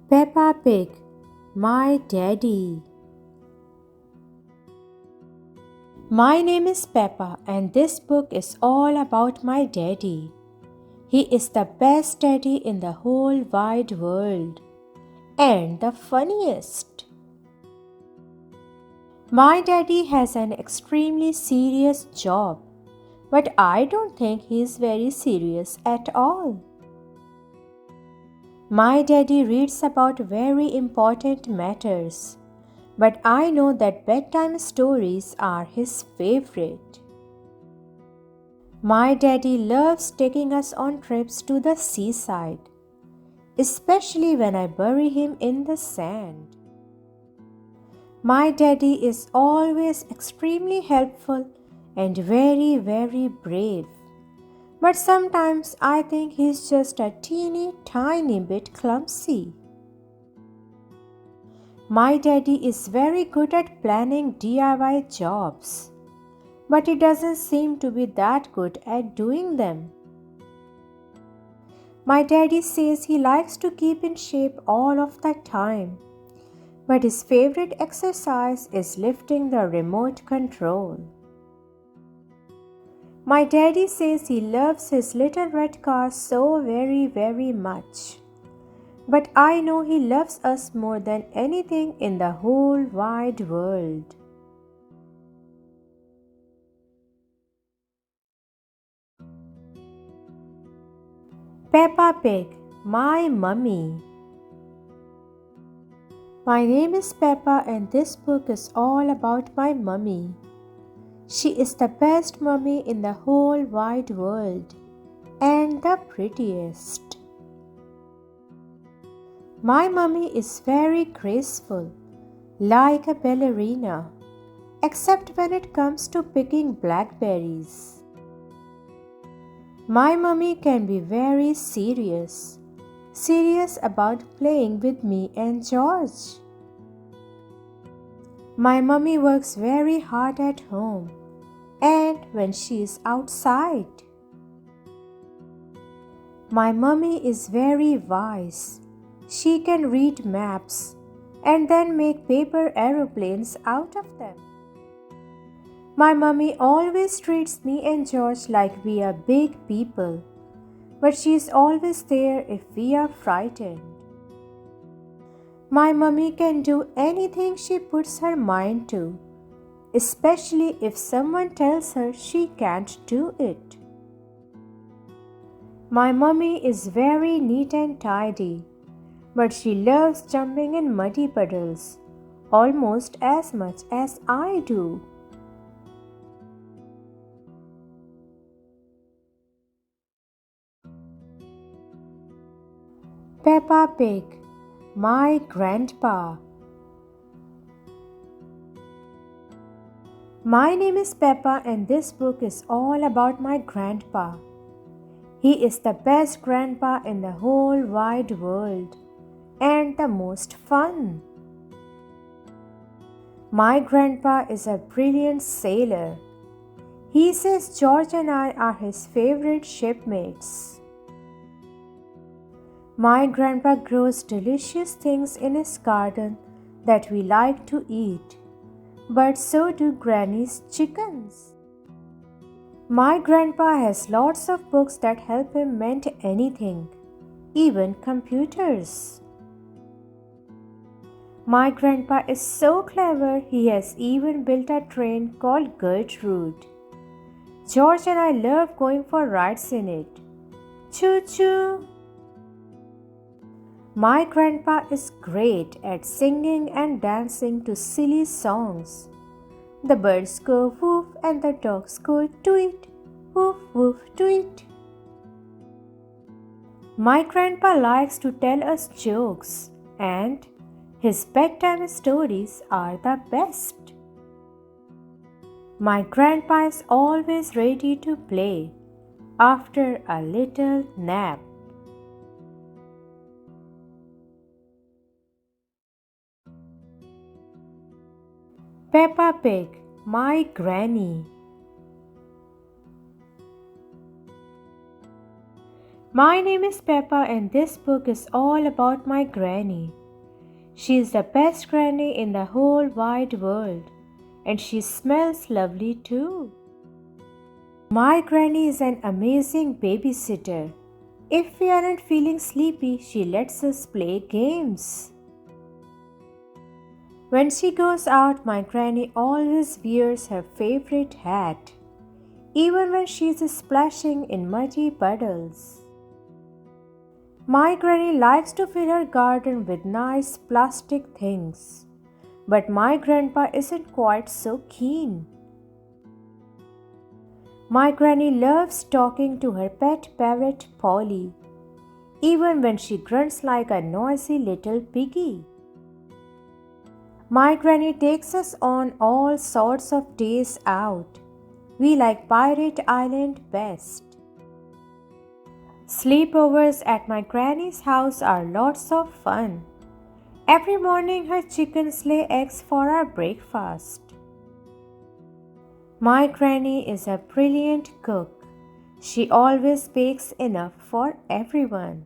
Peppa Pig, my daddy. My name is Peppa, and this book is all about my daddy. He is the best daddy in the whole wide world, and the funniest. My daddy has an extremely serious job, but I don't think he is very serious at all. My daddy reads about very important matters, but I know that bedtime stories are his favorite. My daddy loves taking us on trips to the seaside, especially when I bury him in the sand. My daddy is always extremely helpful and very brave. But sometimes I think he's just a teeny tiny bit clumsy. My daddy is very good at planning DIY jobs, but he doesn't seem to be that good at doing them. My daddy says he likes to keep in shape all of the time, but his favorite exercise is lifting the remote control. My daddy says he loves his little red car so very much. But I know he loves us more than anything in the whole wide world. Peppa Pig, my mummy. My name is Peppa, and this book is all about my mummy. She is the best mummy in the whole wide world, and the prettiest. My mummy is very graceful, like a ballerina, except when it comes to picking blackberries. My mummy can be very serious about playing with me and George. My mummy works very hard at home and when she is outside. My mummy is very wise. She can read maps and then make paper aeroplanes out of them. My mummy always treats me and George like we are big people, but she is always there if we are frightened. My mummy can do anything she puts her mind to, especially if someone tells her she can't do it. My mummy is very neat and tidy, but she loves jumping in muddy puddles almost as much as I do. Peppa Pig, my grandpa. My name is Peppa, and this book is all about my grandpa. He is the best grandpa in the whole wide world and the most fun. My grandpa is a brilliant sailor. He says George and I are his favorite shipmates. My grandpa grows delicious things in his garden that we like to eat, but so do Granny's chickens. My grandpa has lots of books that help him mend anything, even computers. My grandpa is so clever, he has even built a train called Gertrude. George and I love going for rides in it. Choo choo! My grandpa is great at singing and dancing to silly songs. The birds go woof and the dogs go tweet, woof woof tweet. My grandpa likes to tell us jokes and his bedtime stories are the best. My grandpa is always ready to play after a little nap. Peppa Pig, my granny. My name is Peppa and this book is all about my granny. She is the best granny in the whole wide world and she smells lovely too. My granny is an amazing babysitter. If we aren't feeling sleepy, she lets us play games. When she goes out, my granny always wears her favorite hat, even when she's splashing in muddy puddles. My granny likes to fill her garden with nice plastic things, but my grandpa isn't quite so keen. My granny loves talking to her pet parrot Polly, even when she grunts like a noisy little piggy. My granny takes us on all sorts of days out. We like Pirate Island best. Sleepovers at my granny's house are lots of fun. Every morning her chickens lay eggs for our breakfast. My granny is a brilliant cook. She always bakes enough for everyone.